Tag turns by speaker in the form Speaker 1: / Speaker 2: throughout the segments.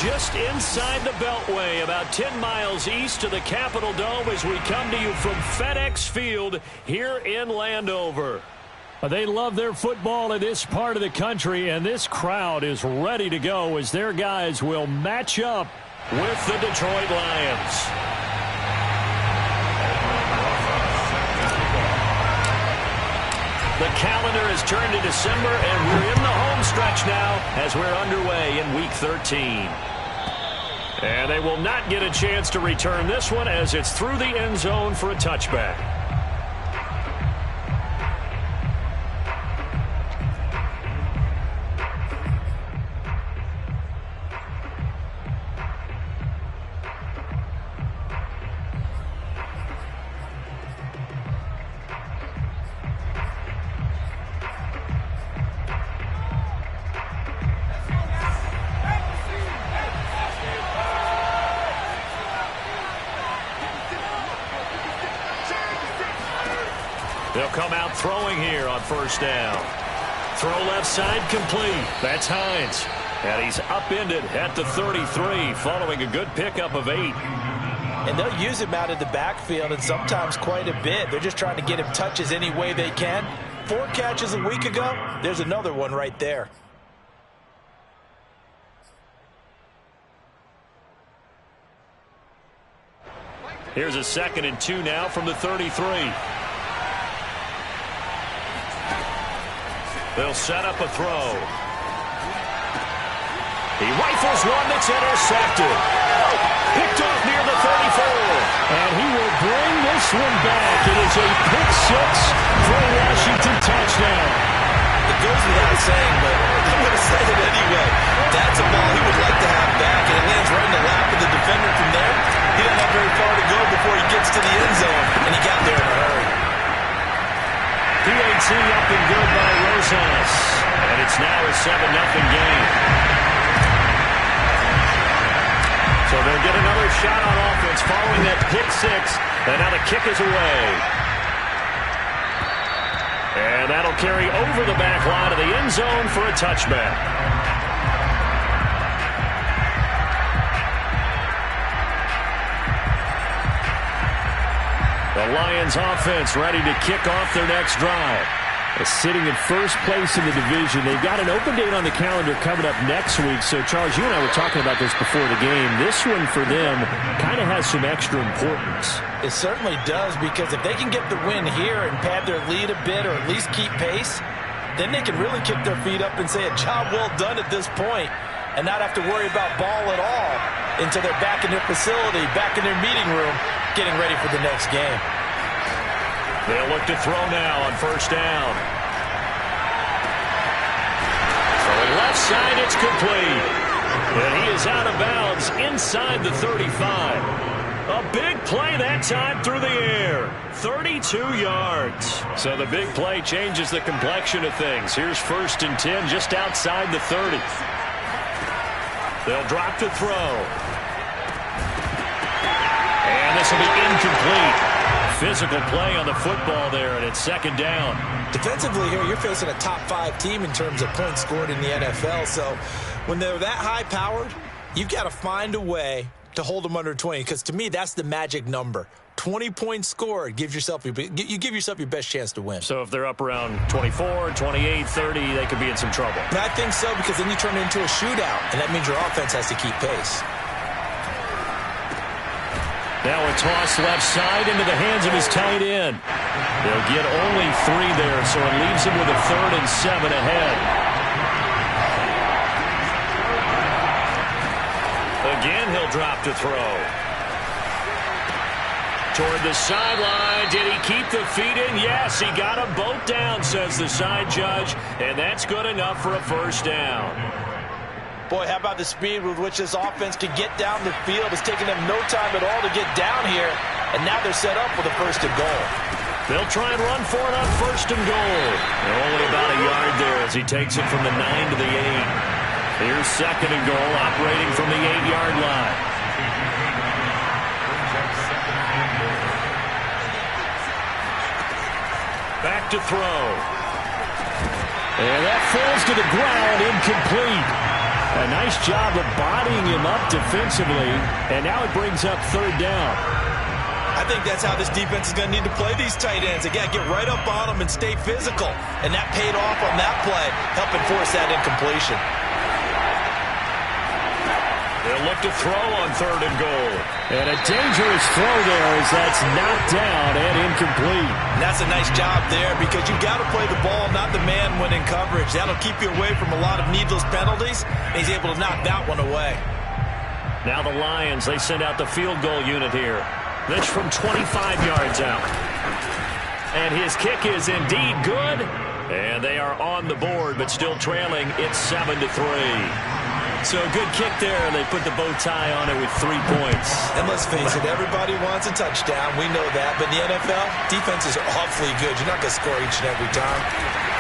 Speaker 1: just inside the Beltway, about 10 miles east of the Capitol Dome as we come to you from FedEx Field here in Landover. They love their football in this part of the country, and this crowd is ready to go as their guys will match up with the Detroit Lions. The calendar has turned to December, and we're in the home stretch now as we're underway in Week 13. And they will not get a chance to return this one as it's through the end zone for a touchback. They'll come out throwing here on first down. Throw left side complete. That's Hines. And he's upended at the 33 following a good pickup of 8.
Speaker 2: And they'll use him out in the backfield and sometimes quite a bit. They're just trying to get him touches any way they can. 4 catches a week ago. There's another one right there.
Speaker 1: Here's a 2nd and 2 now from the 33. They'll set up a throw. He rifles one that's intercepted. Picked off near the 34.
Speaker 3: And he will bring this one back. It is a pick 6 for a Washington touchdown.
Speaker 2: It goes without saying, but I'm going to say it anyway. That's a ball he would like to have back, and it lands right in the lap of the defender from there. He doesn't have very far to go before he gets to the end zone, and he got there in a hurry.
Speaker 1: PAT up and good by Rosas. And it's now a 7-0 game. So they'll get another shot on offense following that pick 6. And now the kick is away. And that'll carry over the back line of the end zone for a touchback. The Lions offense ready to kick off their next drive.
Speaker 3: Sitting in first place in the division. They've got an open date on the calendar coming up next week. So, Charles, you and I were talking about this before the game. This one for them kind of has some extra importance.
Speaker 2: It certainly does, because if they can get the win here and pad their lead a bit or at least keep pace, then they can really kick their feet up and say a job well done at this point and not have to worry about ball at all until they're back in their facility, back in their meeting room, getting ready for the next game.
Speaker 1: They'll look to throw now on first down. Throwing left side, it's complete. And he is out of bounds inside the 35. A big play that time through the air. 32 yards. So the big play changes the complexion of things. Here's 1st and 10 just outside the 30. They'll drop to throw. And this will be incomplete. Physical play on the football there, and it's 2nd down.
Speaker 2: Defensively here, you're facing a top 5 team in terms of points scored in the NFL. So when they're that high-powered, you've got to find a way to hold them under 20, because to me, that's the magic number. 20 points scored gives yourself you give yourself your best chance to win.
Speaker 1: So if they're up around 24, 28, 30, they could be in some trouble.
Speaker 2: And I think so, because then you turn it into a shootout, and that means your offense has to keep pace.
Speaker 1: Now a toss left side into the hands of his tight end. They'll get only 3 there, so it leaves him with a 3rd and 7 ahead. Again, he'll drop to throw. Toward the sideline. Did he keep the feet in? Yes, he got them both down, says the side judge, and that's good enough for a 1st down.
Speaker 2: Boy, how about the speed with which this offense can get down the field? It's taking them no time at all to get down here, and now they're set up for the 1st and goal.
Speaker 1: They'll try and run for it on 1st and goal. They're only about a yard there as he takes it from the 9 to the 8. Here's 2nd and goal, operating from the 8-yard line. Back to throw. And that falls to the ground, incomplete. A nice job of bodying him up defensively, and now it brings up third down.
Speaker 2: I think that's how this defense is going to need to play these tight ends. They got to get right up on them and stay physical. And that paid off on that play, helping force that incompletion.
Speaker 1: They'll look to throw on third and goal. And a dangerous throw there as that's knocked down and incomplete.
Speaker 2: And that's a nice job there because you've got to play the ball, not the man when in coverage. That'll keep you away from a lot of needless penalties, and he's able to knock that one away.
Speaker 1: Now the Lions, they send out the field goal unit here. This from 25 yards out. And his kick is indeed good. And they are on the board, but still trailing. It's 7-3. So a good kick there, and they put the bow tie on it with 3 points.
Speaker 2: And let's face it, everybody wants a touchdown. We know that. But in the NFL, defenses are awfully good. You're not going to score each and every time.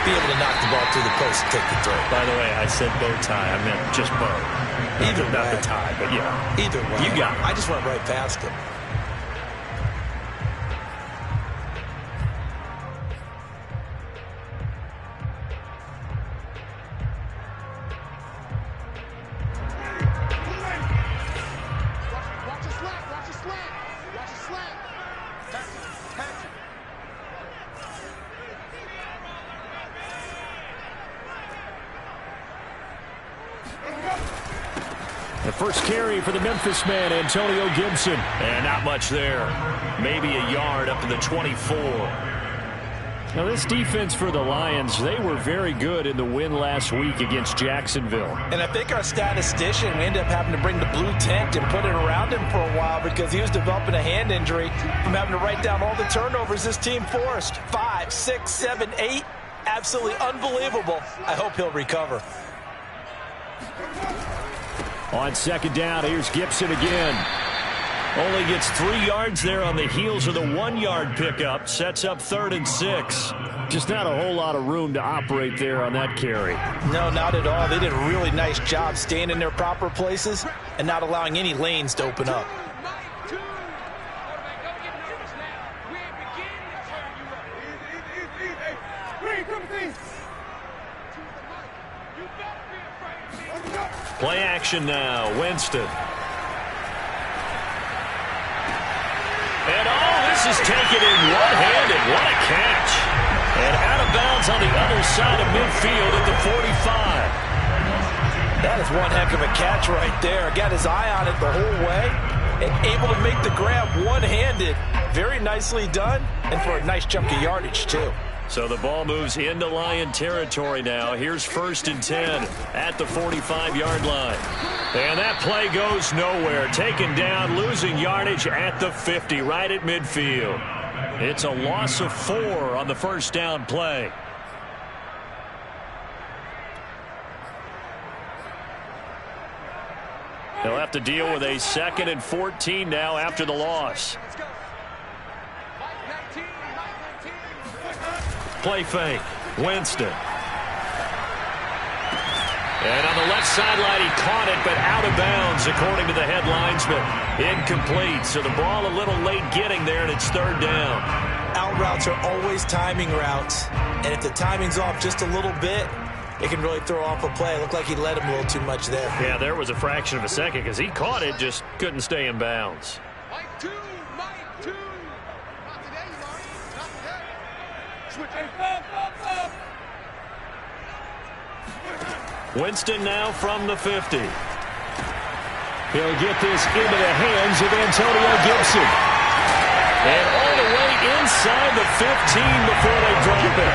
Speaker 2: Be able to knock the ball through the post and take the throw.
Speaker 1: By the way, I said bow tie. I meant just bow.
Speaker 2: Either way.
Speaker 1: Not the tie, but yeah.
Speaker 2: Either way.
Speaker 1: You got it.
Speaker 2: I just went right past him.
Speaker 1: The first carry for the Memphis man, Antonio Gibson. And not much there. Maybe a yard up to the 24. Now this defense for the Lions, they were very good in the win last week against Jacksonville.
Speaker 2: And I think our statistician, we ended up having to bring the blue tent and put it around him for a while because he was developing a hand injury from having to write down all the turnovers this team forced. 5, 6, 7, 8. Absolutely unbelievable. I hope he'll recover.
Speaker 1: On second down, here's Gibson again. Only gets 3 yards there on the heels of the 1-yard pickup. Sets up 3rd and 6. Just not a whole lot of room to operate there on that carry.
Speaker 2: No, not at all. They did a really nice job staying in their proper places and not allowing any lanes to open up.
Speaker 1: Play action now, Winston. And this is taken in one-handed. What a catch. And out of bounds on the other side of midfield at the 45.
Speaker 2: That is one heck of a catch right there. Got his eye on it the whole way and able to make the grab one-handed. Very nicely done and for a nice chunk of yardage, too.
Speaker 1: So the ball moves into Lion territory now. Here's 1st and 10 at the 45-yard line. And that play goes nowhere. Taken down, losing yardage at the 50, right at midfield. It's a loss of 4 on the first down play. They'll have to deal with a 2nd and 14 now after the loss. Play fake. Winston. And on the left sideline, he caught it, but out of bounds, according to the head linesman. Incomplete. So the ball a little late getting there, and it's 3rd down.
Speaker 2: Out routes are always timing routes. And if the timing's off just a little bit, it can really throw off a play. It looked like he let him a little too much there.
Speaker 1: Yeah, there was a fraction of a second because he caught it, just couldn't stay in bounds. Winston now from the 50. He'll get this into the hands of Antonio Gibson. And all the way inside the 15 before they drop it.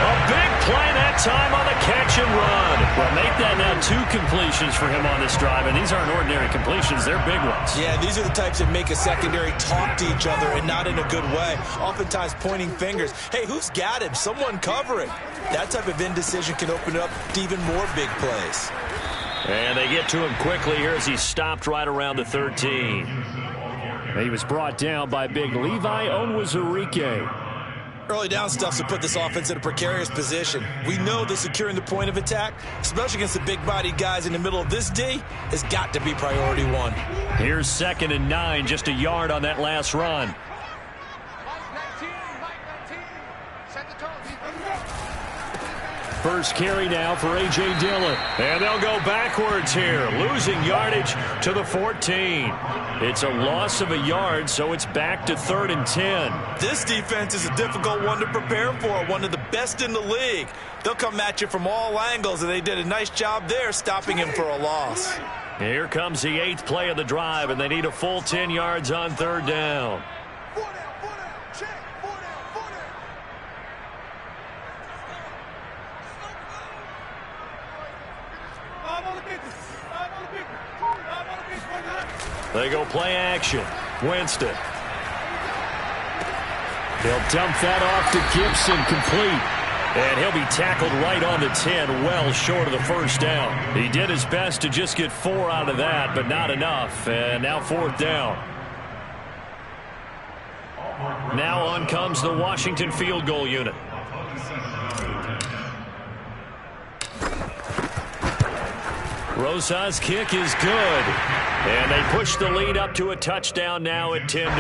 Speaker 1: A big play that time on the catch and run. Well, make that now 2 completions for him on this drive, and these aren't ordinary completions. They're big ones.
Speaker 2: Yeah, these are the types that make a secondary talk to each other and not in a good way. Oftentimes pointing fingers. Hey, who's got him? Someone cover it. That type of indecision can open up to even more big plays.
Speaker 1: And they get to him quickly here as he stopped right around the 13. He was brought down by big Levi Onwuzurike.
Speaker 2: Early down stuff to put this offense in a precarious position. We know that securing the point of attack, especially against the big-bodied guys in the middle of this D, has got to be priority 1.
Speaker 1: Here's 2nd and 9, just a yard on that last run. First carry now for A.J. Dillon. And they'll go backwards here, losing yardage to the 14. It's a loss of a yard, so it's back to 3rd and 10.
Speaker 2: This defense is a difficult one to prepare for, one of the best in the league. They'll come at you from all angles, and they did a nice job there stopping him for a loss.
Speaker 1: Here comes the 8th play of the drive, and they need a full 10 yards on 3rd down. They go play action. Winston. They'll dump that off to Gibson, complete. And he'll be tackled right on the 10, well short of the first down. He did his best to just get 4 out of that, but not enough. And now 4th down. Now on comes the Washington field goal unit. Rosa's kick is good. And they push the lead up to a touchdown now at 10-3.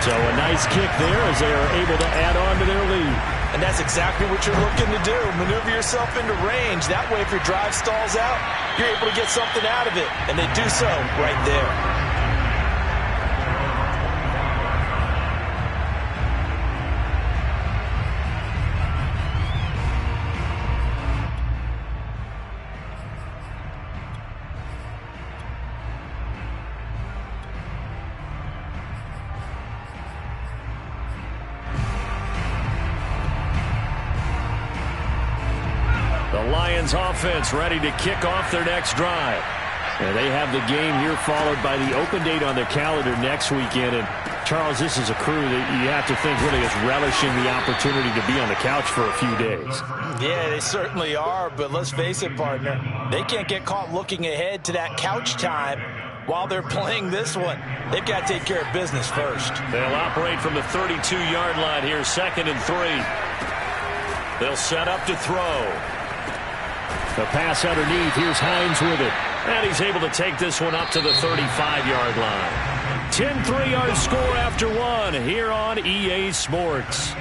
Speaker 1: So a nice kick there as they are able to add on to their lead.
Speaker 2: And that's exactly what you're looking to do. Maneuver yourself into range. That way, if your drive stalls out, you're able to get something out of it. And they do so right there.
Speaker 1: Offense ready to kick off their next drive. And they have the game here followed by the open date on their calendar next weekend. And Charles, this is a crew that you have to think really is relishing the opportunity to be on the couch for a few days.
Speaker 2: Yeah, they certainly are, but let's face it, partner. They can't get caught looking ahead to that couch time while they're playing this one. They've got to take care of business first.
Speaker 1: They'll operate from the 32-yard line here, 2nd and 3. They'll set up to throw. The pass underneath. Here's Hines with it. And he's able to take this one up to the 35-yard line. 10-3-yard score after 1 here on EA Sports.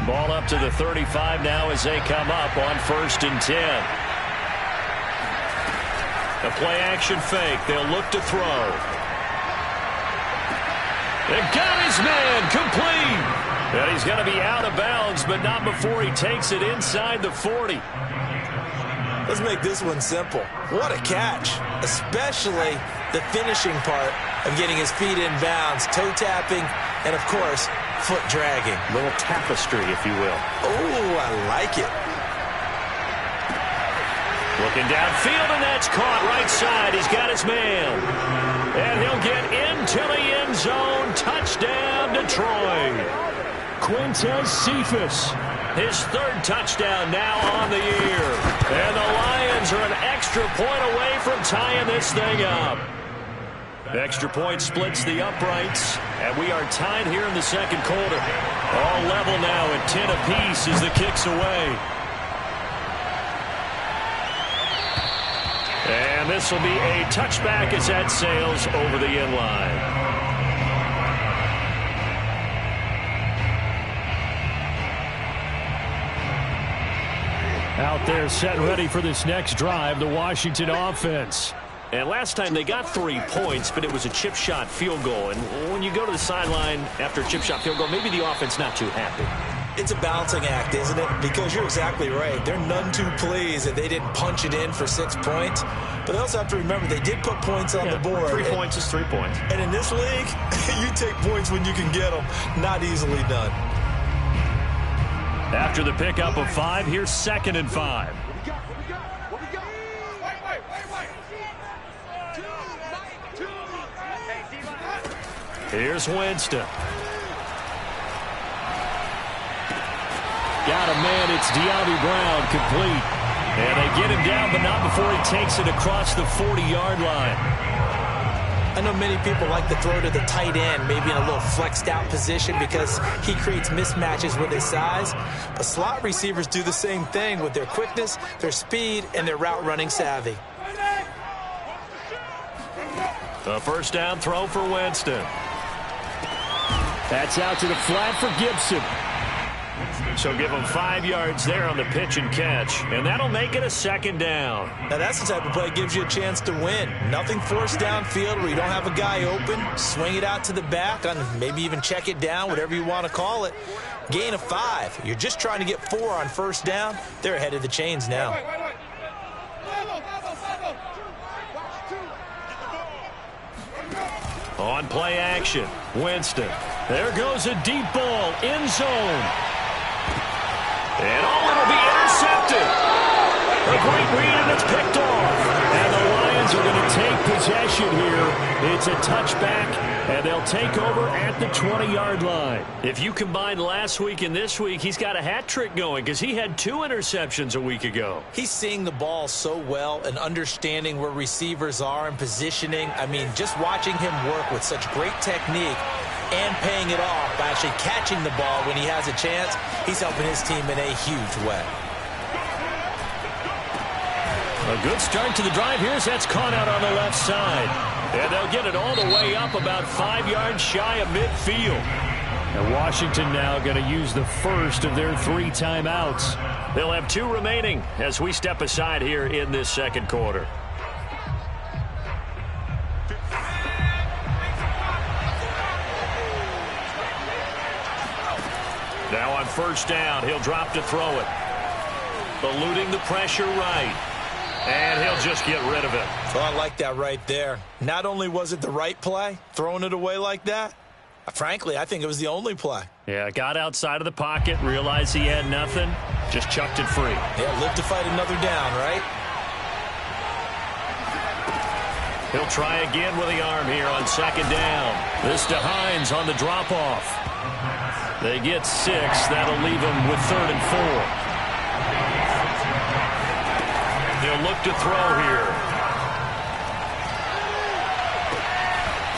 Speaker 1: Ball up to the 35 now as they come up on 1st and 10. A play-action fake. They'll look to throw. They've got his man complete. And he's going to be out of bounds, but not before he takes it inside the 40.
Speaker 2: Let's make this one simple. What a catch, especially the finishing part of getting his feet in bounds, toe tapping, and, of course, foot dragging.
Speaker 1: A little tapestry, if you will.
Speaker 2: Oh, I like it.
Speaker 1: Looking downfield, and that's caught right side. He's got his man. And he'll get into the end zone. Touchdown, Detroit. Quintez Cephas. His 3rd touchdown now on the year. And the Lions are an extra point away from tying this thing up. Extra point splits the uprights. And we are tied here in the 2nd quarter. All level now at 10 apiece as the kick's away. And this will be a touchback as that sails over the end line. Out there set ready for this next drive, the Washington offense. And last time they got 3 points, but it was a chip shot field goal. And when you go to the sideline after a chip shot field goal, maybe the offense not too happy.
Speaker 2: It's a balancing act, isn't it? Because you're exactly right. They're none too pleased that they didn't punch it in for 6 points. But they also have to remember they did put points on the board.
Speaker 1: 3 points is 3 points.
Speaker 2: And in this league, you take points when you can get them. Not easily done.
Speaker 1: After the pickup of 5, here's 2nd and 5. Here's Winston. Got a man. It's De'Ami Brown, complete. And they get him down, but not before he takes it across the 40-yard line.
Speaker 2: I know many people like to throw to the tight end, maybe in a little flexed out position because he creates mismatches with his size. But slot receivers do the same thing with their quickness, their speed, and their route running savvy.
Speaker 1: A first down throw for Winston.
Speaker 3: That's out to the flat for Gibson.
Speaker 1: So give him 5 yards there on the pitch and catch, and that'll make it a second down.
Speaker 2: Now that's the type of play that gives you a chance to win. Nothing forced downfield where you don't have a guy open. Swing it out to the back, on maybe even check it down, whatever you want to call it. Gain of 5. You're just trying to get 4 on first down. They're ahead of the chains now.
Speaker 1: On play action, Winston. There goes a deep ball, end zone. And it'll be intercepted. A great read, and it's picked off. And the Lions are going to take possession here. It's a touchback, and they'll take over at the 20-yard line. If you combine last week and this week, he's got a hat trick going because he had 2 interceptions a week ago.
Speaker 2: He's seeing the ball so well and understanding where receivers are and positioning. I mean, just watching him work with such great technique and paying it off by actually catching the ball when he has a chance, he's helping his team in a huge way.
Speaker 1: A good start to the drive here as that's caught out on the left side. And they'll get it all the way up about 5 yards shy of midfield. And Washington now going to use the first of their 3 timeouts. They'll have 2 remaining as we step aside here in this second quarter. Now on first down, he'll drop to throw it. Eluding the pressure right. And he'll just get rid of it.
Speaker 2: So I like that right there. Not only was it the right play, throwing it away like that, frankly, I think it was the only play.
Speaker 1: Yeah, got outside of the pocket, realized he had nothing, just chucked it free.
Speaker 2: Yeah, live to fight another down, right?
Speaker 1: He'll try again with the arm here on second down. This to Hines on the drop-off. They get 6. That'll leave them with 3rd and 4. He'll look to throw here.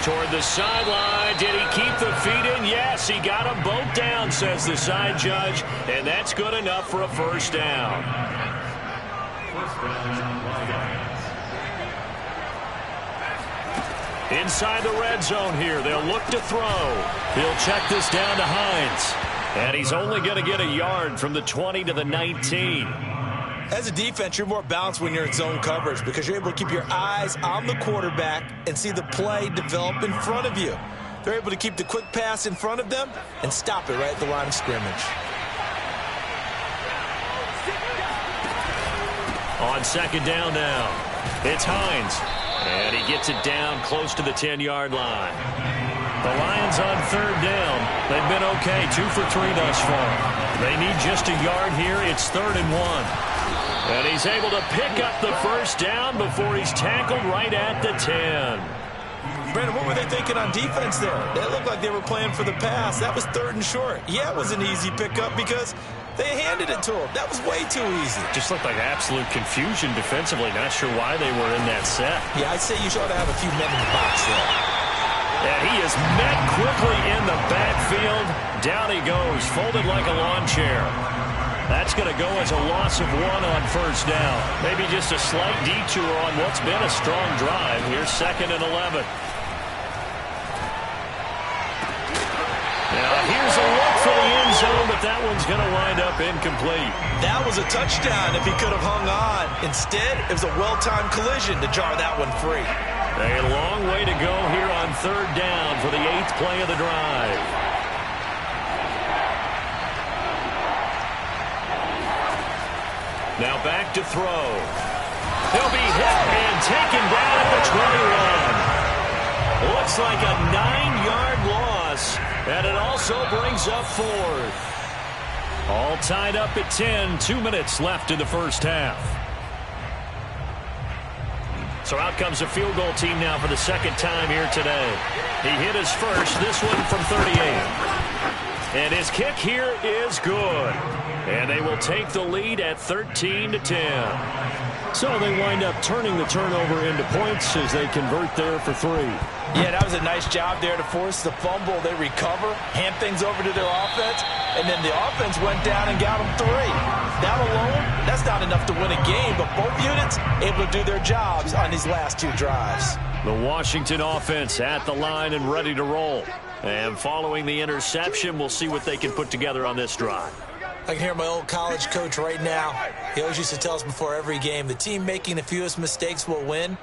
Speaker 1: Toward the sideline. Did he keep the feet in? Yes, he got them both down, says the side judge. And that's good enough for a first down. Inside the red zone here. They'll look to throw. He'll check this down to Hines. And he's only going to get a yard from the 20 to the 19.
Speaker 2: As a defense, you're more balanced when you're in zone coverage because you're able to keep your eyes on the quarterback and see the play develop in front of you. They're able to keep the quick pass in front of them and stop it right at the line of scrimmage.
Speaker 1: On second down now, it's Hines. And he gets it down close to the 10-yard line. The Lions on third down. They've been okay, 2 for 3 thus far. They need just a yard here. It's 3rd and 1. And he's able to pick up the first down before he's tackled right at the 10.
Speaker 2: Brandon, what were they thinking on defense there? They looked like they were playing for the pass. That was 3rd and short. Yeah, it was an easy pickup because they handed it to him. That was way too easy.
Speaker 1: Just looked like absolute confusion defensively. Not sure why they were in that set.
Speaker 2: Yeah, I'd say you should have a few men in the box there.
Speaker 1: And he is met quickly in the backfield. Down he goes, folded like a lawn chair. That's going to go as a loss of 1 on first down. Maybe just a slight detour on what's been a strong drive. Here's 2nd and 11. Now here's a look for the end zone, but that one's going to wind up incomplete.
Speaker 2: That was a touchdown if he could have hung on. Instead, it was a well-timed collision to jar that one free.
Speaker 1: A long way to go here on third down for the 8th play of the drive. Now back to throw. He'll be hit and taken down at the 21. Looks like a 9-yard loss, and it also brings up 4th. All tied up at 10, 2 minutes left in the first half. So out comes a field goal team now for the 2nd time here today. He hit his first, this one from 38. And his kick here is good. And they will take the lead at 13-10. So they wind up turning the turnover into points as they convert there for 3.
Speaker 2: Yeah, that was a nice job there to force the fumble. They recover, hand things over to their offense, and then the offense went down and got them 3. That alone, that's not enough to win a game, but both units able to do their jobs on these last 2 drives.
Speaker 1: The Washington offense at the line and ready to roll. And following the interception, we'll see what they can put together on this drive.
Speaker 2: I can hear my old college coach right now. He always used to tell us before every game, the team making the fewest mistakes will win.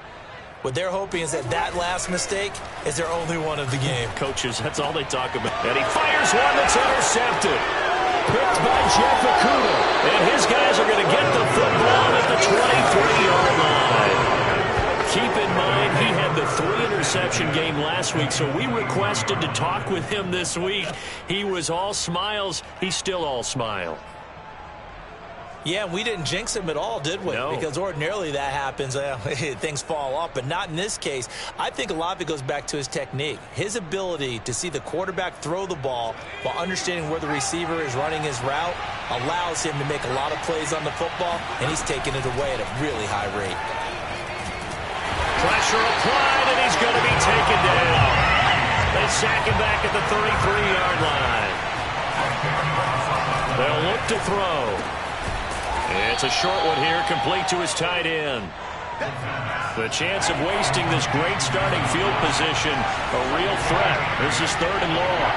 Speaker 2: What they're hoping is that last mistake is their only one of the game.
Speaker 1: Coaches, that's all they talk about. And he fires one that's intercepted. Picked by Jeff Okuda. And his guys are going to get the football at the 23-yard line. Keep in mind, he had the 3-interception game last week, so we requested to talk with him this week. He was all smiles. He's still all smile.
Speaker 2: Yeah, we didn't jinx him at all, did we?
Speaker 1: No.
Speaker 2: Because ordinarily that happens. Things fall off, but not in this case. I think a lot of it goes back to his technique. His ability to see the quarterback throw the ball while understanding where the receiver is running his route allows him to make a lot of plays on the football, and he's taking it away at a really high rate.
Speaker 1: Pressure applied, and he's going to be taken down. They sack him back at the 33-yard line. They'll look to throw. It's a short one here, complete to his tight end. The chance of wasting this great starting field position, a real threat. This is 3rd and long.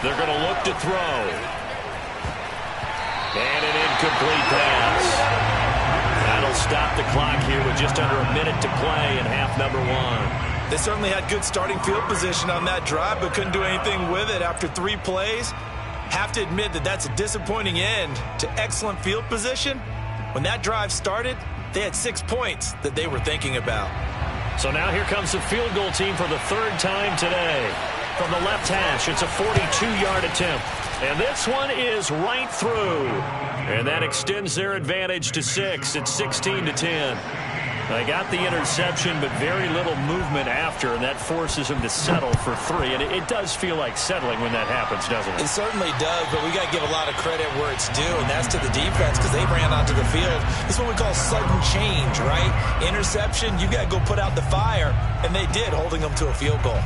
Speaker 1: They're going to look to throw. And an incomplete pass. That'll stop the clock here with just under a minute to play in half number 1.
Speaker 2: They certainly had good starting field position on that drive, but couldn't do anything with it after 3 plays. Have to admit that that's a disappointing end to excellent field position. When that drive started, they had 6 points that they were thinking about.
Speaker 1: So now here comes the field goal team for the 3rd time today. From the left hash, it's a 42-yard attempt. And this one is right through. And that extends their advantage to 6. It's 16-10. They got the interception, but very little movement after, and that forces them to settle for 3. And it does feel like settling when that happens, doesn't it?
Speaker 2: It certainly does, but we got to give a lot of credit where it's due, and that's to the defense because they ran onto the field. This is what we call sudden change, right? Interception, you got to go put out the fire, and they did, holding them to a field goal.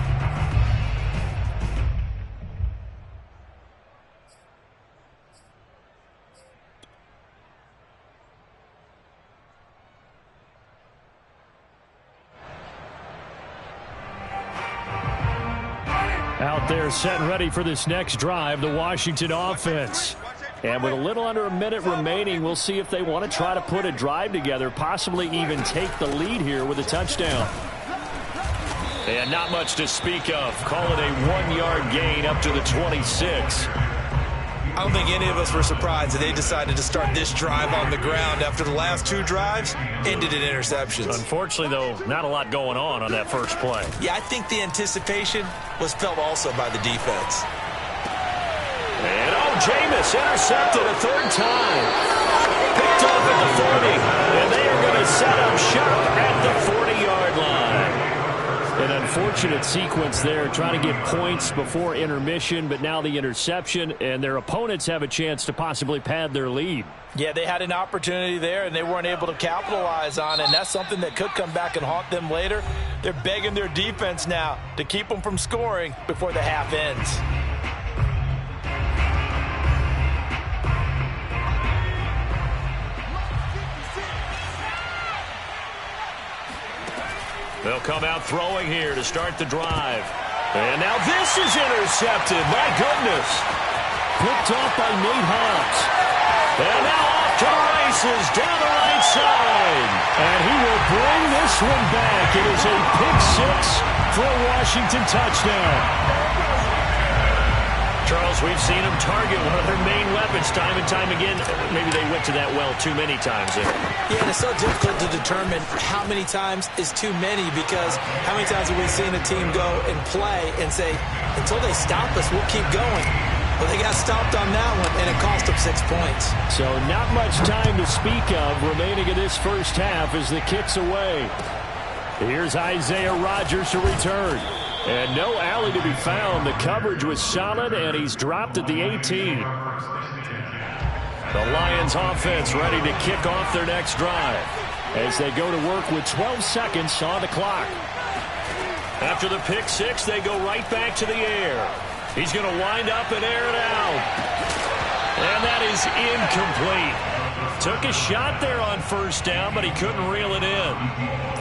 Speaker 1: Out there set and ready for this next drive, the Washington offense. And with a little under a minute remaining, we'll see if they want to try to put a drive together, possibly even take the lead here with a touchdown. And not much to speak of. Call it a 1-yard gain up to the 26.
Speaker 2: I don't think any of us were surprised that they decided to start this drive on the ground after the last 2 drives ended in interceptions.
Speaker 1: Unfortunately, though, not a lot going on that first play.
Speaker 2: Yeah, I think the anticipation was felt also by the defense.
Speaker 1: And, Jameis intercepted a 3rd time. Picked off at the 40. And they are going to set up shop at the 40-yard line. An unfortunate sequence there, trying to get points before intermission, but now the interception, and their opponents have a chance to possibly pad their lead.
Speaker 2: Yeah, they had an opportunity there, and they weren't able to capitalize on it, and that's something that could come back and haunt them later. They're begging their defense now to keep them from scoring before the half ends.
Speaker 1: They'll come out throwing here to start the drive. And now this is intercepted. My goodness. Picked off by Nate Hobbs. And now off to the races down the right side. And he will bring this one back. It is a pick 6 for a Washington touchdown. Charles, we've seen them target one of their main weapons time and time again. Maybe they went to that well too many times there.
Speaker 2: Yeah, and it's so difficult to determine how many times is too many, because how many times have we seen a team go and play and say, until they stop us, we'll keep going. Well, they got stopped on that one, and it cost them 6 points.
Speaker 1: So not much time to speak of remaining in this first half as the kick's away. Here's Isaiah Rodgers to return. And no alley to be found. The coverage was solid, and he's dropped at the 18. The Lions offense ready to kick off their next drive as they go to work with 12 seconds on the clock. After the pick six, they go right back to the air. He's going to wind up and air it out. And that is incomplete. Took a shot there on first down, but he couldn't reel it in.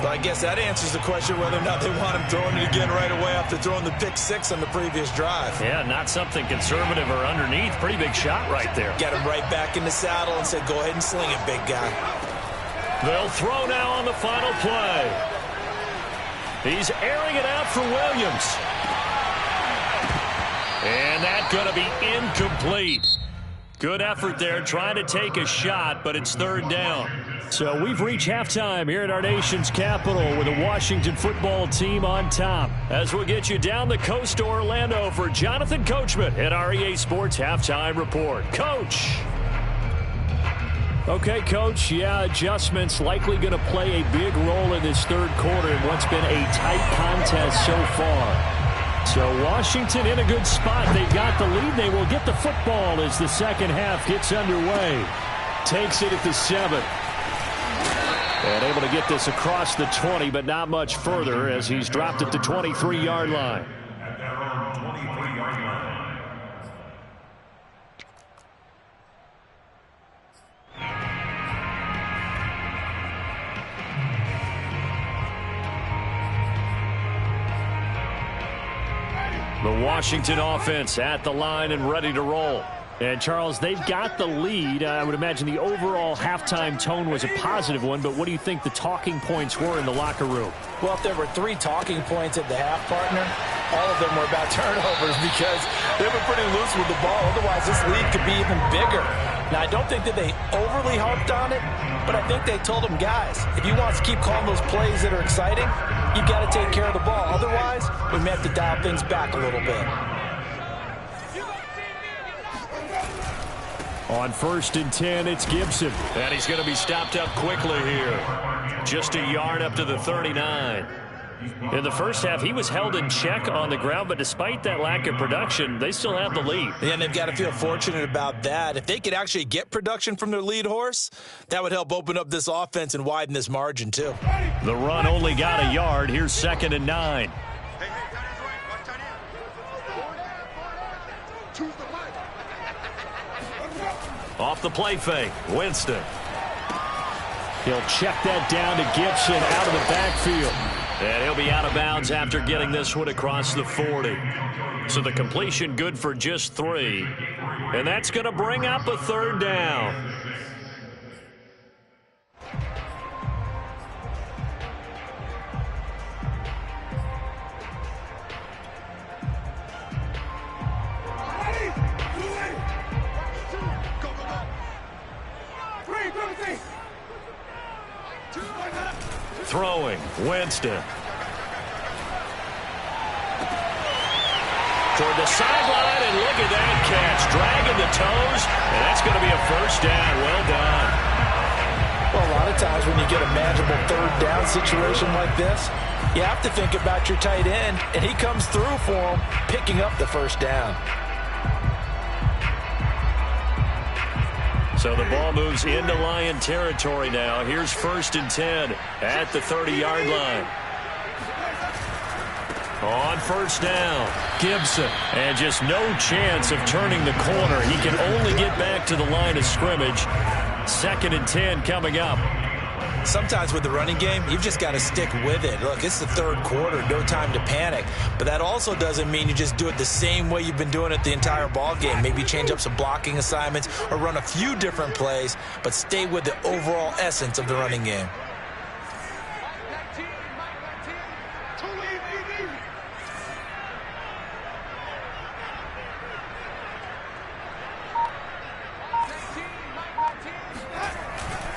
Speaker 2: But I guess that answers the question whether or not they want him throwing it again right away after throwing the pick six on the previous drive.
Speaker 1: Yeah, not something conservative or underneath. Pretty big shot right there.
Speaker 2: Get him right back in the saddle and said, go ahead and sling it, big guy.
Speaker 1: They'll throw now on the final play. He's airing it out for Williams. And that's going to be incomplete. Good effort there, trying to take a shot, but it's third down. So we've reached halftime here at our nation's capital with the Washington football team on top. As we'll get you down the coast to Orlando for Jonathan Coachman at our EA Sports Halftime Report. Coach. Okay, Coach, yeah, adjustments likely going to play a big role in this third quarter in what's been a tight contest so far. So Washington in a good spot. They've got the lead. They will get the football as the second half gets underway. Takes it at the 7. And able to get this across the 20, but not much further as he's dropped at the 23-yard line. The Washington offense at the line and ready to roll. And, Charles, they've got the lead. I would imagine the overall halftime tone was a positive one, but what do you think the talking points were in the locker room?
Speaker 2: Well, if there were 3 talking points at the half, partner, all of them were about turnovers because they were pretty loose with the ball. Otherwise, this lead could be even bigger. Now, I don't think that they overly harped on it, but I think they told them, guys, if you want to keep calling those plays that are exciting, you've got to take care of the ball. Otherwise, we may have to dial things back a little bit.
Speaker 1: On 1st and 10, it's Gibson. And he's going to be stopped up quickly here. Just a yard up to the 39. In the first half, he was held in check on the ground, but despite that lack of production, they still have the lead.
Speaker 2: Yeah, and they've got to feel fortunate about that. If they could actually get production from their lead horse, that would help open up this offense and widen this margin, too.
Speaker 1: The run only got a yard. Here's 2nd and 9. Off the play fake, Winston. He'll check that down to Gibson out of the backfield. And he'll be out of bounds after getting this one across the 40. So the completion good for just 3. And that's going to bring up a third down. Throwing, Winston. Toward the sideline, and look at that catch. Dragging the toes, and that's going to be a first down. Well done.
Speaker 2: Well, a lot of times when you get a manageable third down situation like this, you have to think about your tight end, and he comes through for him, picking up the first down.
Speaker 1: So the ball moves into Lion territory now. Here's 1st and 10 at the 30-yard line. On first down, Gibson. And just no chance of turning the corner. He can only get back to the line of scrimmage. 2nd and 10 coming up.
Speaker 2: Sometimes with the running game, you've just got to stick with it. Look, it's the third quarter, no time to panic. But that also doesn't mean you just do it the same way you've been doing it the entire ball game. Maybe change up some blocking assignments or run a few different plays, but stay with the overall essence of the running game.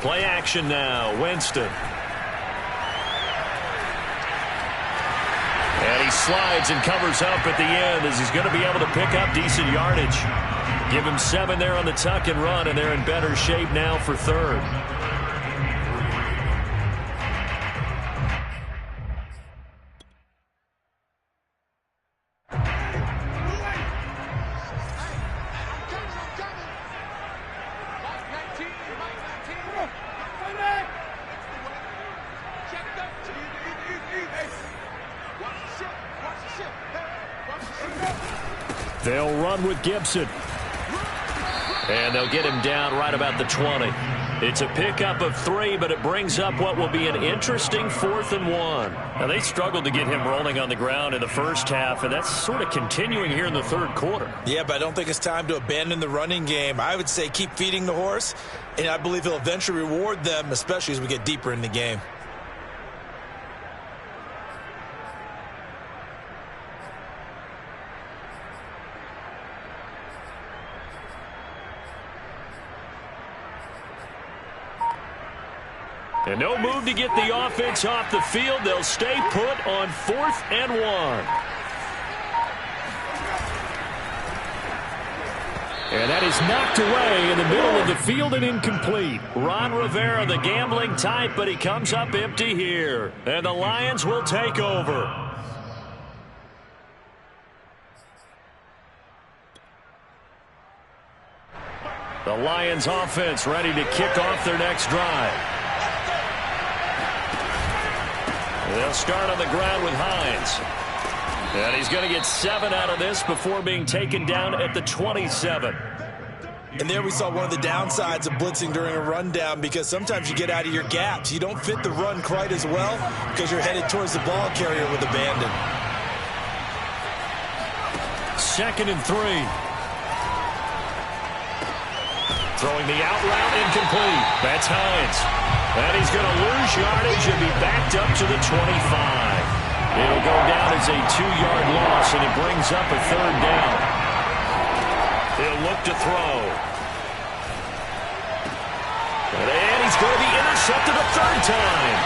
Speaker 1: Play action now, Winston. And he slides and covers up at the end as he's going to be able to pick up decent yardage. Give him 7 there on the tuck and run, and they're in better shape now for third. They'll run with Gibson. And they'll get him down right about the 20. It's a pickup of 3, but it brings up what will be an interesting 4th and 1. Now, they struggled to get him rolling on the ground in the first half, and that's sort of continuing here in the third quarter.
Speaker 2: Yeah, but I don't think it's time to abandon the running game. I would say keep feeding the horse, and I believe he'll eventually reward them, especially as we get deeper in the game.
Speaker 1: And no move to get the offense off the field. They'll stay put on 4th and 1. And that is knocked away in the middle of the field and incomplete. Ron Rivera, the gambling type, but he comes up empty here. And the Lions will take over. The Lions offense ready to kick off their next drive. They'll start on the ground with Hines. And he's going to get 7 out of this before being taken down at the 27.
Speaker 2: And there we saw one of the downsides of blitzing during a rundown, because sometimes you get out of your gaps. You don't fit the run quite as well because you're headed towards the ball carrier with abandon.
Speaker 1: 2nd and 3. Throwing the out route incomplete. That's Hines. And he's going to lose yardage and be backed up to the 25. It'll go down as a 2-yard loss, and it brings up a 3rd down. He'll look to throw. And he's going to be intercepted a 3rd time.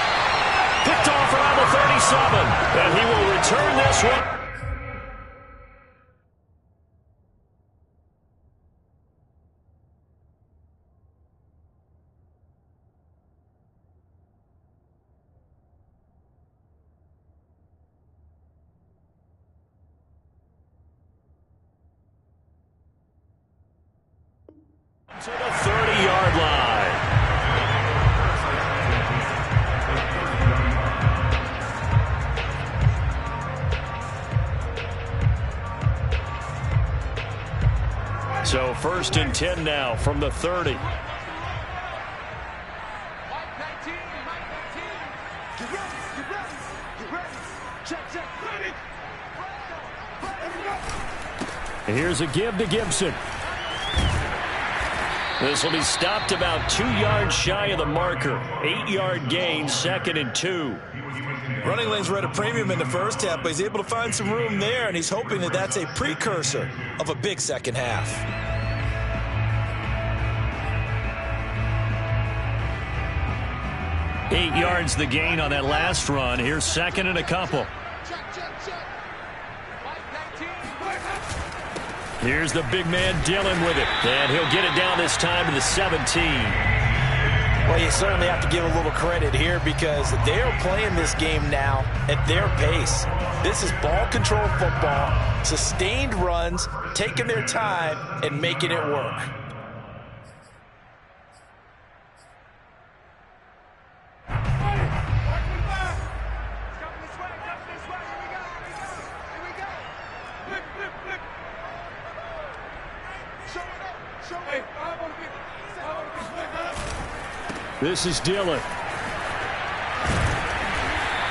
Speaker 1: Picked off around the 37. And he will return this one. To the 30-yard line. So 1st and 10 now from the 30. Here's a give to Gibson. This will be stopped about 2 yards shy of the marker. 8-yard gain, 2nd and 2.
Speaker 2: Running lanes were at a premium in the first half, but he's able to find some room there, and he's hoping that that's a precursor of a big second half.
Speaker 1: Eight yards the gain on that last run. Here's 2nd and a couple. Here's the big man Dillon with it. And he'll get it down this time to the 17.
Speaker 2: Well, you certainly have to give a little credit here, because they are playing this game now at their pace. This is ball control football, sustained runs, taking their time and making it work.
Speaker 1: This is Dillon.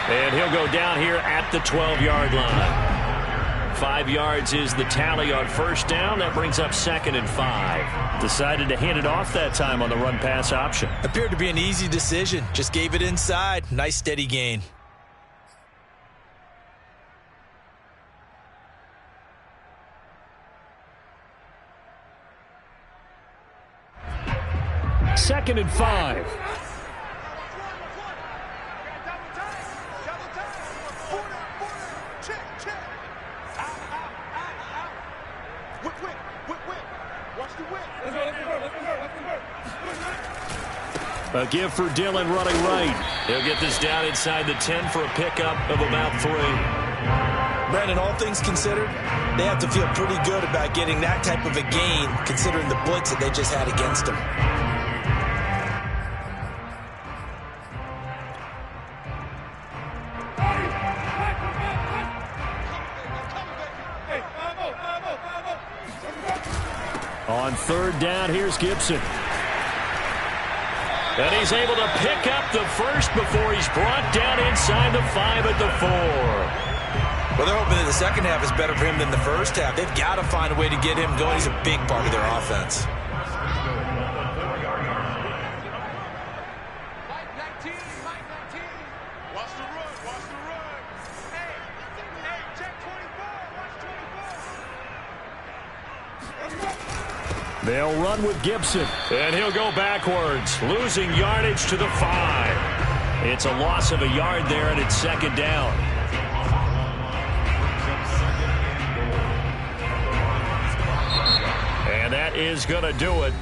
Speaker 1: And he'll go down here at the 12-yard line. 5 yards is the tally on 1st down. That brings up 2nd and 5. Decided to hand it off that time on the run-pass option.
Speaker 2: Appeared to be an easy decision. Just gave it inside. Nice steady gain.
Speaker 1: Second and 5. A give for Dillon running right. He'll get this down inside the 10 for a pickup of about 3.
Speaker 2: Brandon, all things considered, they have to feel pretty good about getting that type of a gain, considering the blitz that they just had against them.
Speaker 1: third down. Here's Gibson. And he's able to pick up the first before he's brought down inside the 5 at the 4.
Speaker 2: Well, they're hoping that the second half is better for him than the first half. They've got to find a way to get him going. He's a big part of their offense.
Speaker 1: They'll run with Gibson, and he'll go backwards, losing yardage to the 5. It's a loss of a yard there, and it's second down. And that is going to do it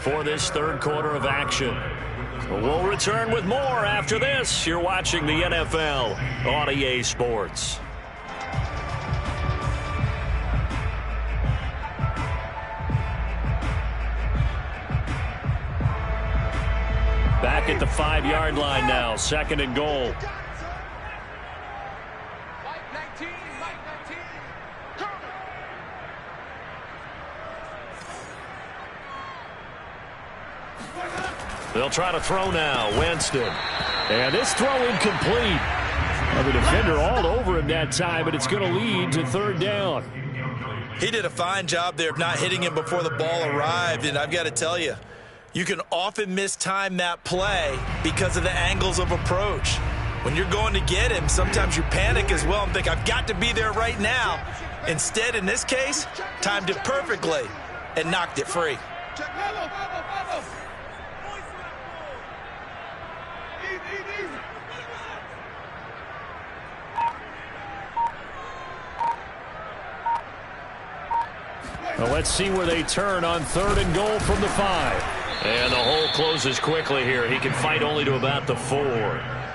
Speaker 1: for this third quarter of action. We'll return with more after this. You're watching the NFL on EA Sports. Back at the 5-yard line now, second and goal. They'll try to throw now, Winston. And this throw incomplete. The defender all over him that time, but it's going to lead to third down.
Speaker 2: He did a fine job there of not hitting him before the ball arrived, and I've got to tell you, you can often mistime that play because of the angles of approach. When you're going to get him, sometimes you panic as well and think, I've got to be there right now. Instead, in this case, timed it perfectly and knocked it free.
Speaker 1: Well, let's see where they turn on third and goal from the 5. And the hole closes quickly here. He can fight only to about the 4.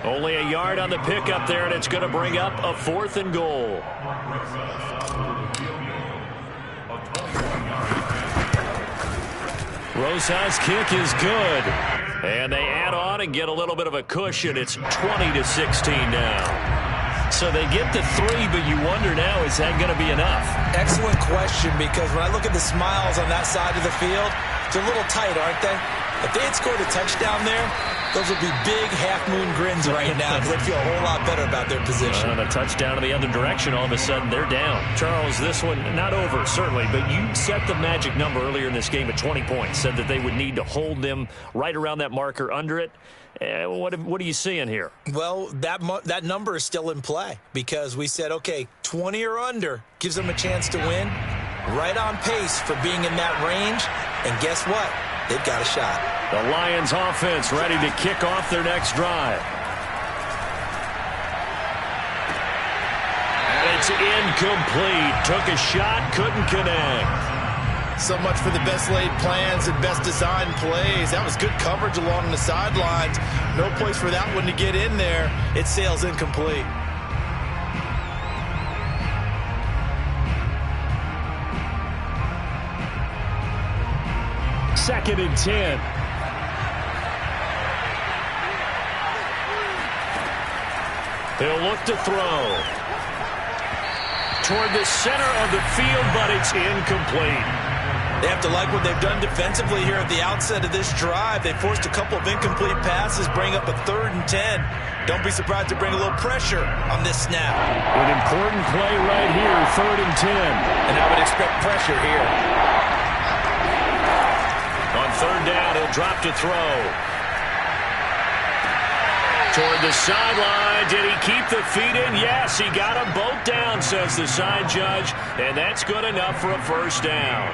Speaker 1: Only a yard on the pickup there, and it's going to bring up a 4th and goal. Rosa's kick is good. And they add on and get a little bit of a cushion. It's 20-16 now. So they get the 3, but you wonder now, is that going to be enough?
Speaker 2: Excellent question, because when I look at the smiles on that side of the field, they're a little tight, aren't they? If they had scored a touchdown there, those would be big half-moon grins right now because they'd feel a whole lot better about their position.
Speaker 1: And a touchdown in the other direction, all of a sudden they're down. Charles, this one, not over, certainly, but you set the magic number earlier in this game at 20 points, said that they would need to hold them right around that marker under it. What are you seeing here?
Speaker 2: Well, that number is still in play because we said, okay, 20 or under gives them a chance to win. Right on pace for being in that range. And guess what? They've got a shot.
Speaker 1: The Lions offense ready to kick off their next drive. And it's incomplete. Took a shot, couldn't connect.
Speaker 2: So much for the best laid plans and best designed plays. That was good coverage along the sidelines. No place for that one to get in there. It sails incomplete.
Speaker 1: Second and 10. He'll look to throw. Toward the center of the field, but it's incomplete.
Speaker 2: They have to like what they've done defensively here at the outset of this drive. They forced a couple of incomplete passes, bring up a 3rd and 10. Don't be surprised to bring a little pressure on this snap.
Speaker 1: An important play right here, 3rd and 10.
Speaker 2: And I would expect pressure here.
Speaker 1: On 3rd down, he'll drop to throw. Toward the sideline. Did he keep the feet in? Yes, he got them both down, says the side judge. And that's good enough for a first down.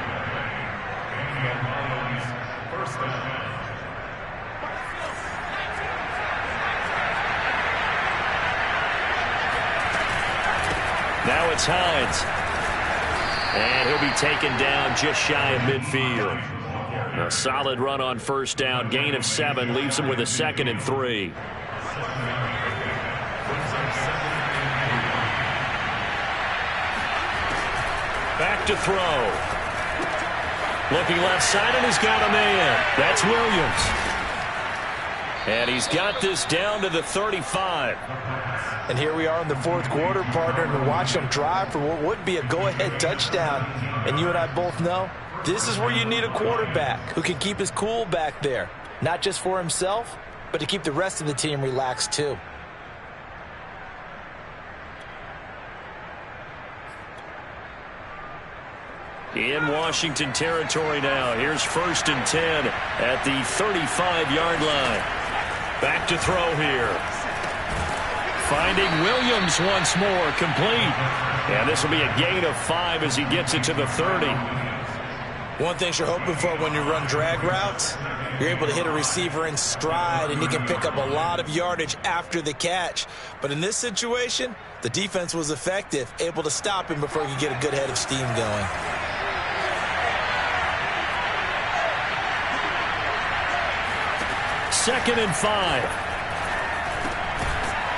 Speaker 1: Now it's Hines. And he'll be taken down just shy of midfield. A solid run on first down. Gain of 7 leaves him with a 2nd and 3. Back to throw. Looking left side, and he's got a man. That's Williams. And he's got this down to the 35.
Speaker 2: And here we are in the 4th quarter, partner, and watch them drive for what would be a go-ahead touchdown. And you and I both know This is where you need a quarterback who can keep his cool back there. Not just for himself, but to keep the rest of the team relaxed too.
Speaker 1: In Washington territory now. Here's 1st and 10 at the 35-yard line. Back to throw here. Finding Williams once more, complete. And this will be a gain of 5 as he gets it to the 30.
Speaker 2: One thing you're hoping for when you run drag routes, you're able to hit a receiver in stride, and he can pick up a lot of yardage after the catch. But in this situation, the defense was effective, able to stop him before he could get a good head of steam going.
Speaker 1: Second and 5.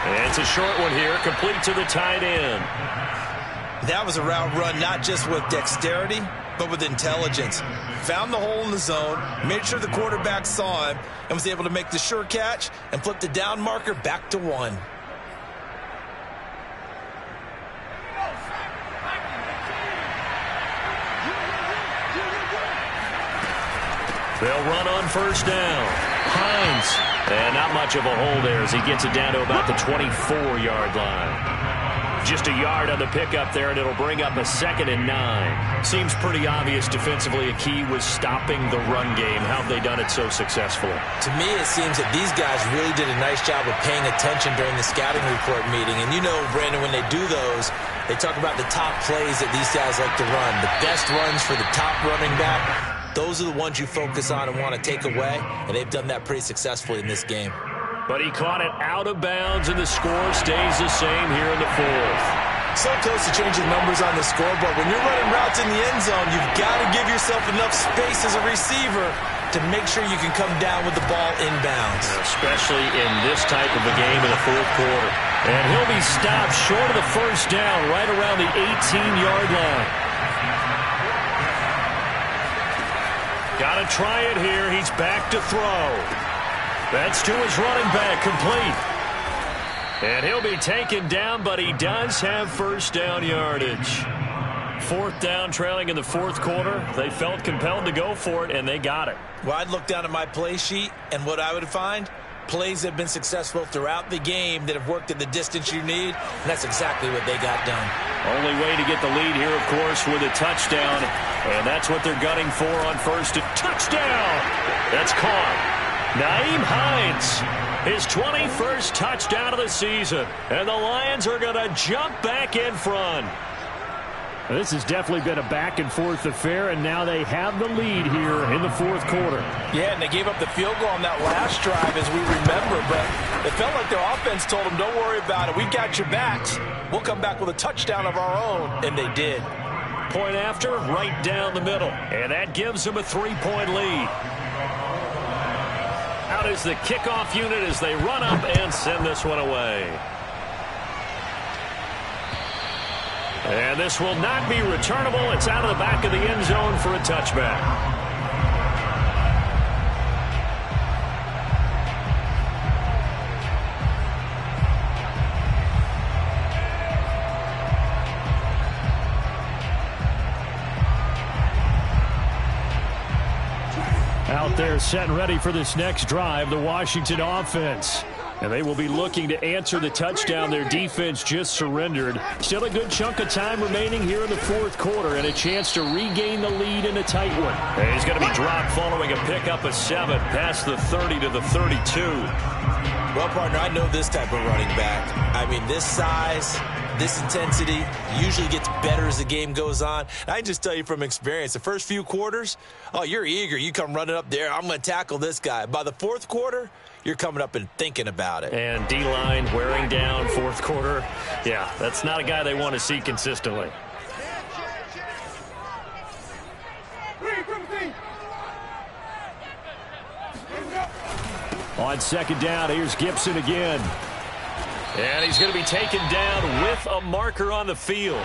Speaker 1: And it's a short one here, complete to the tight end.
Speaker 2: That was a route run not just with dexterity, but with intelligence. Found the hole in the zone, made sure the quarterback saw him, and was able to make the sure catch and flip the down marker back to 1.
Speaker 1: They'll run on 1st down. Hines. And not much of a hole there as he gets it down to about the 24-yard line. Just a yard on the pickup there, and it'll bring up a 2nd and 9. Seems pretty obvious defensively a key was stopping the run game. How have they done it so successfully?
Speaker 2: To me, it seems that these guys really did a nice job of paying attention during the scouting report meeting. And you know, Brandon, when they do those, they talk about the top plays that these guys like to run. The best runs for the top running back. Those are the ones you focus on and want to take away, and they've done that pretty successfully in this game.
Speaker 1: But he caught it out of bounds, and the score stays the same here in the 4th.
Speaker 2: So close to changing numbers on the scoreboard. When you're running routes in the end zone, you've got to give yourself enough space as a receiver to make sure you can come down with the ball inbounds.
Speaker 1: Especially in this type of a game in the 4th quarter. And he'll be stopped short of the 1st down, right around the 18-yard line. Got to try it here. He's back to throw. That's to his running back, complete. And he'll be taken down, but he does have 1st down yardage. 4th down, trailing in the 4th quarter. They felt compelled to go for it, and they got it.
Speaker 2: Well, I'd look down at my play sheet, and what I would find, plays that have been successful throughout the game that have worked at the distance you need, and that's exactly what they got done.
Speaker 1: Only way to get the lead here, of course, with a touchdown, and that's what they're gunning for on 1st. Touchdown! That's caught. Nyheim Hines, his 21st touchdown of the season, and the Lions are going to jump back in front.
Speaker 3: This has definitely been a back-and-forth affair, and now they have the lead here in the 4th quarter.
Speaker 2: Yeah, and they gave up the field goal on that last drive, as we remember, but it felt like their offense told them, don't worry about it. We got your backs. We'll come back with a touchdown of our own, and they did.
Speaker 1: Point after, right down the middle, and that gives them a 3-point lead. Out is the kickoff unit as they run up and send this one away. And this will not be returnable. It's out of the back of the end zone for a touchback.
Speaker 3: Out there set and ready for this next drive, the Washington offense. And they will be looking to answer the touchdown their defense just surrendered. Still a good chunk of time remaining here in the 4th quarter and a chance to regain the lead in a tight one.
Speaker 1: And he's going to be dropped following a pickup of 7 past the 30 to the 32.
Speaker 2: Well, partner, I know this type of running back. I mean, this size, this intensity usually gets better as the game goes on. And I can just tell you from experience, the first few quarters, oh, you're eager. You come running up there. I'm going to tackle this guy. By the 4th quarter, you're coming up and thinking about it.
Speaker 1: And D-line wearing down 4th quarter. Yeah, that's not a guy they want to see consistently.
Speaker 3: On 2nd down, here's Gibson again.
Speaker 1: And he's going to be taken down with a marker on the field.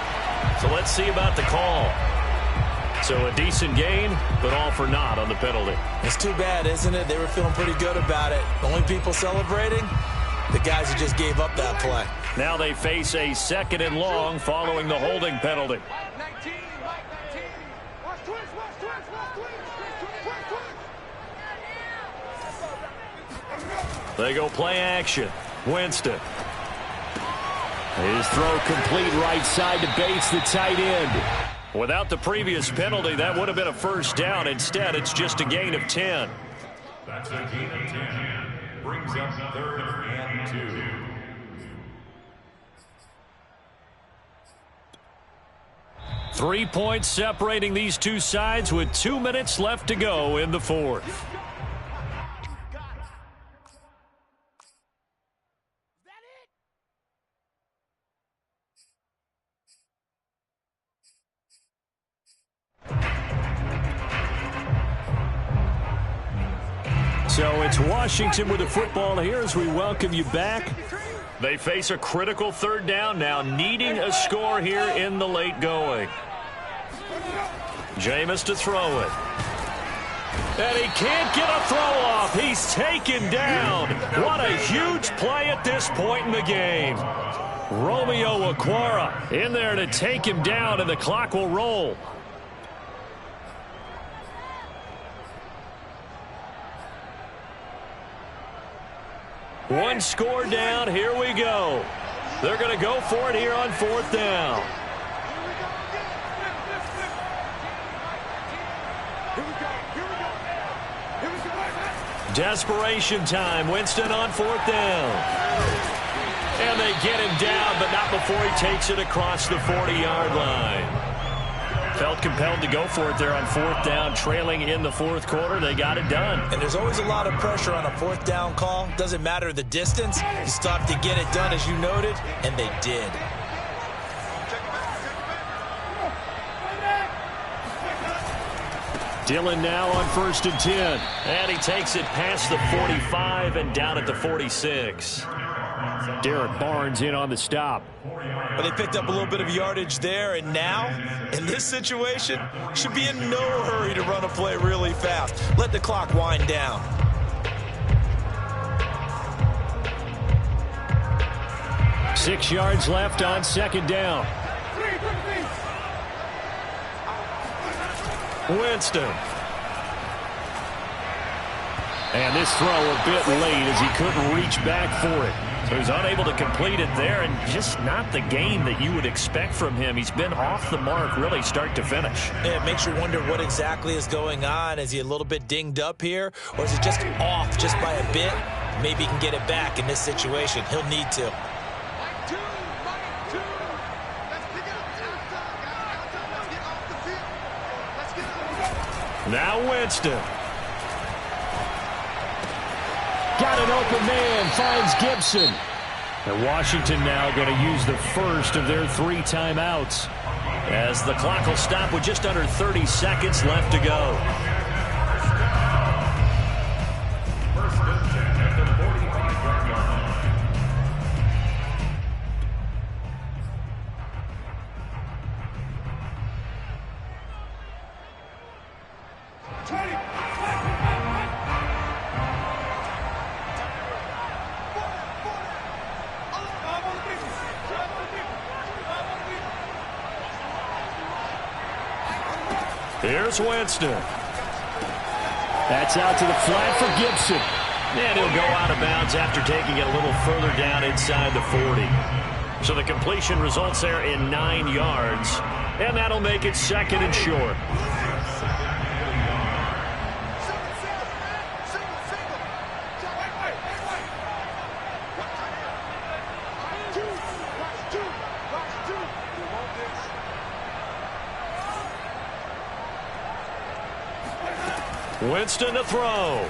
Speaker 1: So let's see about the call. So a decent gain, but all for naught on the penalty.
Speaker 2: It's too bad, isn't it? They were feeling pretty good about it. The only people celebrating, the guys who just gave up that play.
Speaker 1: Now they face a 2nd and long following the holding penalty. They go play action. Winston.
Speaker 3: His throw complete right side to Bates, the tight end.
Speaker 1: Without the previous penalty, that would have been a first down. Instead, it's just a gain of 10.
Speaker 4: That's a gain of 10. Brings up 3rd and 2.
Speaker 1: Three points separating these two sides with 2 minutes left to go in the fourth. So it's Washington with the football here as we welcome you back. They face a critical 3rd down now, needing a score here in the late going. Jameis to throw it. And he can't get a throw off. He's taken down. What a huge play at this point in the game. Romeo Okwara in there to take him down, and the clock will roll. One score down. Here we go. They're going to go for it here on 4th down. Desperation time. Winston on 4th down. And they get him down, but not before he takes it across the 40-yard line. Felt compelled to go for it there on 4th down, trailing in the 4th quarter. They got it done.
Speaker 2: And there's always a lot of pressure on a 4th down call. Doesn't matter the distance. You still have to get it done, as you noted, and they did.
Speaker 3: Dillon now on 1st and 10.
Speaker 1: And he takes it past the 45 and down at the 46.
Speaker 3: Derek Barnes in on the stop.
Speaker 2: But they picked up a little bit of yardage there, and now, in this situation, should be in no hurry to run a play really fast. Let the clock wind down.
Speaker 3: Six yards left on 2nd down.
Speaker 1: Winston.
Speaker 3: And this throw a bit late as he couldn't reach back for it.
Speaker 1: So he's unable to complete it there, and just not the game that you would expect from him. He's been off the mark really start to finish.
Speaker 2: Yeah, it makes you wonder what exactly is going on. Is he a little bit dinged up here, or is it just off just by a bit? Maybe he can get it back in this situation. He'll need to.
Speaker 1: Now Winston.
Speaker 3: Got an open man, finds Gibson. And Washington now going to use the first of their 3 timeouts.
Speaker 1: As the clock will stop with just under 30 seconds left to go.
Speaker 4: First and 10 at the 45-yard line.
Speaker 1: Here's Winston.
Speaker 3: That's out to the flat for Gibson.
Speaker 1: And he'll go out of bounds after taking it a little further down inside the 40. So the completion results there in 9 yards. And that'll make it 2nd and short. Winston to throw.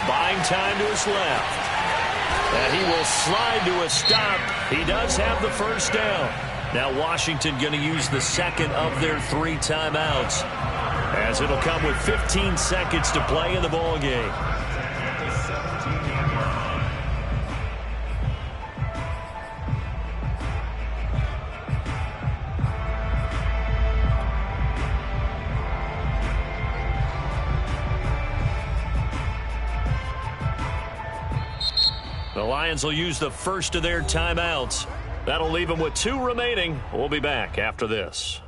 Speaker 1: Buying time to his left. And he will slide to a stop. He does have the first down. Now Washington going to use the 2nd of their 3 timeouts, as it'll come with 15 seconds to play in the ball game. The Lions will use the first of their timeouts. That'll leave them with 2 remaining. We'll be back after this.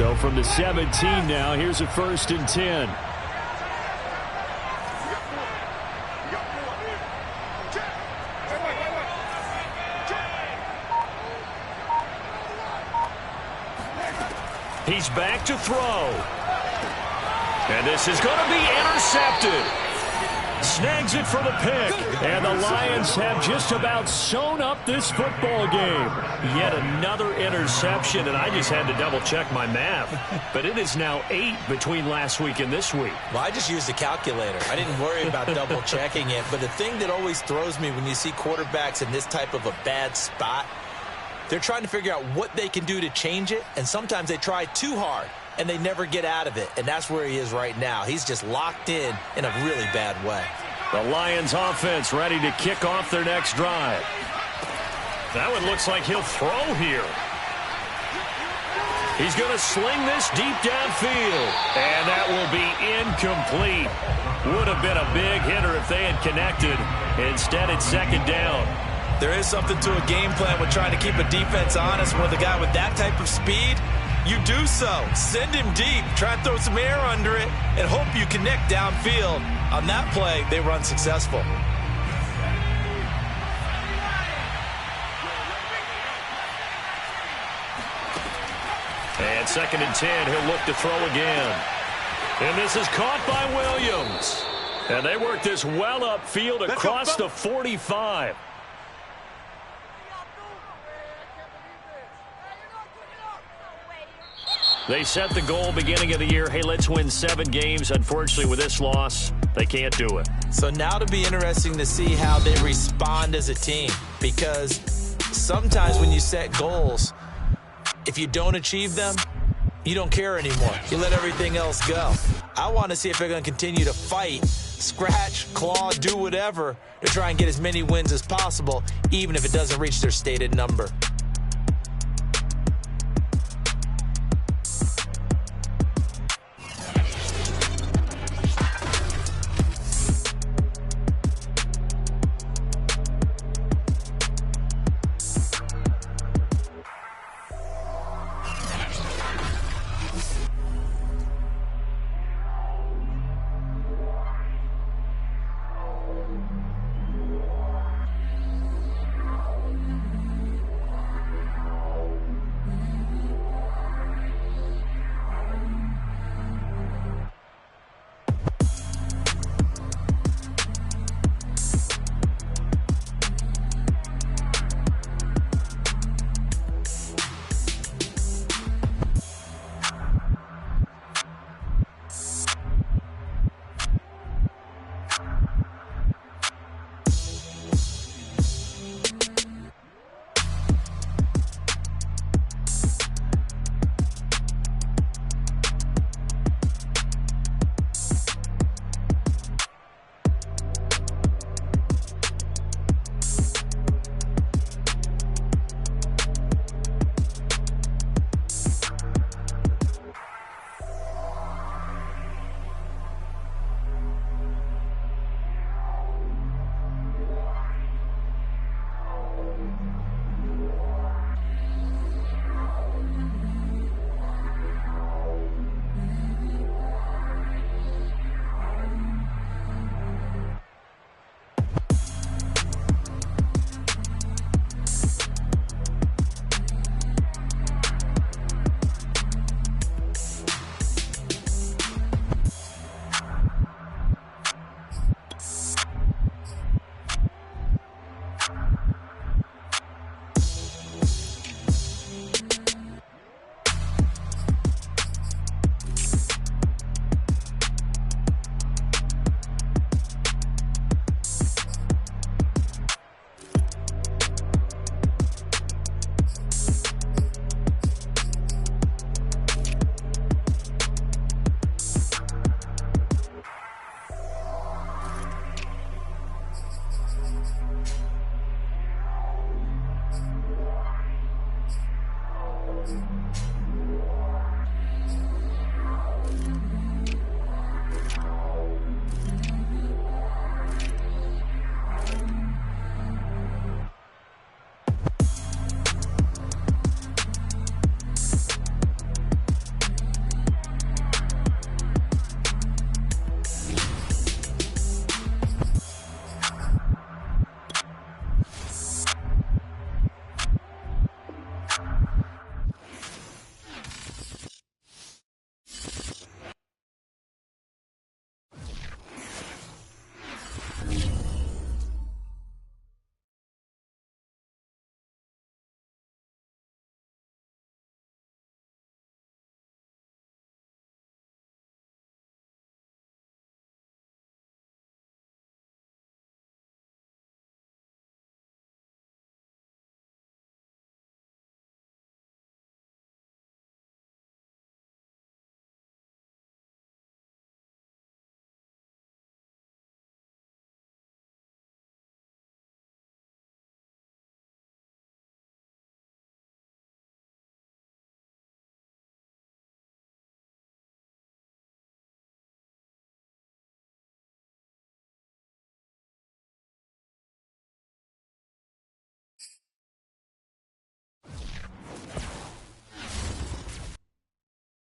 Speaker 3: So from the 17 now, here's a 1st and 10. He's back to throw. And this is going to be intercepted. Snags it for the pick. And the Lions have just about sewn up this football game. Yet another interception, and I just had to double-check my math. But it is now 8 between last week and this week.
Speaker 2: Well, I just used a calculator. I didn't worry about double-checking it. But the thing that always throws me when you see quarterbacks in this type of a bad spot, they're trying to figure out what they can do to change it, and sometimes they try too hard, and they never get out of it, and that's where he is right now. He's just locked in a really bad way.
Speaker 3: The Lions offense ready to kick off their next drive. That one looks like he'll throw here. He's going to sling this deep downfield, and that will be incomplete. Would have been a big hitter if they had connected. Instead, it's 2nd down.
Speaker 2: There is something to a game plan with trying to keep a defense honest. With a guy with that type of speed, you do so. Send him deep, try and throw some air under it, and hope you connect downfield. On that play, they were unsuccessful.
Speaker 3: And 2nd and 10, he'll look to throw again. And this is caught by Williams. And they work this well upfield across the 45. They set the goal beginning of the year, hey, let's win 7 games. Unfortunately, with this loss, they can't do it.
Speaker 2: So now to be interesting to see how they respond as a team. Because sometimes when you set goals, if you don't achieve them, you don't care anymore. You let everything else go. I want to see if they're going to continue to fight, scratch, claw, do whatever to try and get as many wins as possible, even if it doesn't reach their stated number.